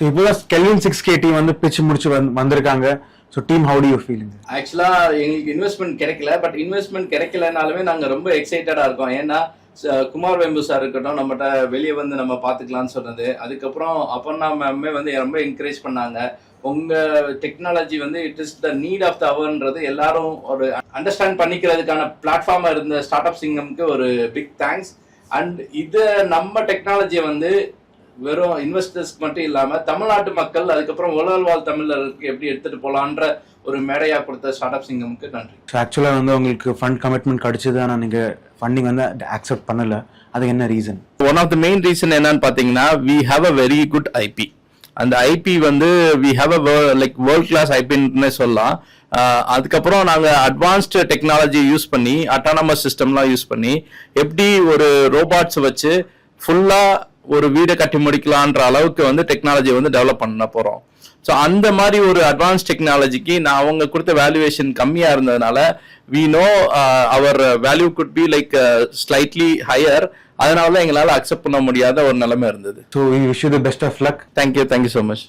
So இப்போ kelvin 6K team வந்து பிச்சு முடிச்சு வந்திருக்காங்க. So team how to you feel? ஆக்சுவலா எங்களுக்கு இன்வெஸ்ட்மெண்ட் கிடைக்கல, பட் இன்வெஸ்ட்மெண்ட் கிடைக்கலனாலுமே நாங்க ரொம்ப எக்ஸைட்டடா இருக்கோம். ஏன்னா குமார் வெம்பு சார் இருக்கட்டும், நம்மகிட்ட வெளியே வந்து நம்ம பாத்துக்கலாம்னு சொன்னது. அதுக்கப்புறம் அப்பர்ணா மேமே வந்து ரொம்ப என்கரேஜ் பண்ணாங்க. உங்க டெக்னாலஜி வந்து it is the need of the அவர்ன்றது எல்லாரும் ஒரு அண்டர்ஸ்டாண்ட் பண்ணிக்கிறதுக்கான பிளாட்ஃபார்மா இருந்த ஸ்டார்ட் அப் சிங்கம்க்கு ஒரு பிக் தேங்க்ஸ். அண்ட் இது நம்ம டெக்னாலஜியை வந்து வெறும் இன்வெஸ்டர்ஸ்க்கு மட்டும் இல்லாம தமிழ்நாட்டு மக்கள், அதுக்கப்புறம் உலக வாழ் தமிழர்களுக்கு எப்படி எடுத்துட்டு போலான்ற ஒரு மேடையா கொடுத்த ஸ்டார்ட் அப் சிங்கம்க்கு நன்றி. ஆக்சுவலா வந்து உங்களுக்கு ஃபண்ட் கமிட்மெண்ட் கிடைச்சது, ஆனா நீங்க ஃபண்டிங் வந்து அக்செப்ட் பண்ணல, அது என்ன reason? One of the main reason என்னன்னு பாத்தீங்கன்னா, we have a very good IP. அந்த ஐபி வந்து we have a like world class ஐபின்னு சொல்லலாம். அதுக்கப்புறம் நாங்க அட்வான்ஸ்டு டெக்னாலஜி யூஸ் பண்ணி, அட்டானமஸ் சிஸ்டம்லாம் யூஸ் பண்ணி எப்படி ஒரு ரோபாட்ஸ் வச்சு ஃபுல்லா ஒரு வீடை கட்டி முடிக்கலான்ற அளவுக்கு வந்து டெக்னாலஜி வந்து டெவலப் பண்ண போறோம். ஸோ அந்த மாதிரி ஒரு அட்வான்ஸ் டெக்னாலஜிக்கு நான் அவங்க கொடுத்த வேல்யூவேஷன் கம்மியா இருந்ததுனால we know our value could be like slightly higher. அதனால எங்களால அக்செப்ட் பண்ண முடியாத ஒரு நிலைமை இருந்தது. So we wish you the best of luck. Thank you so much.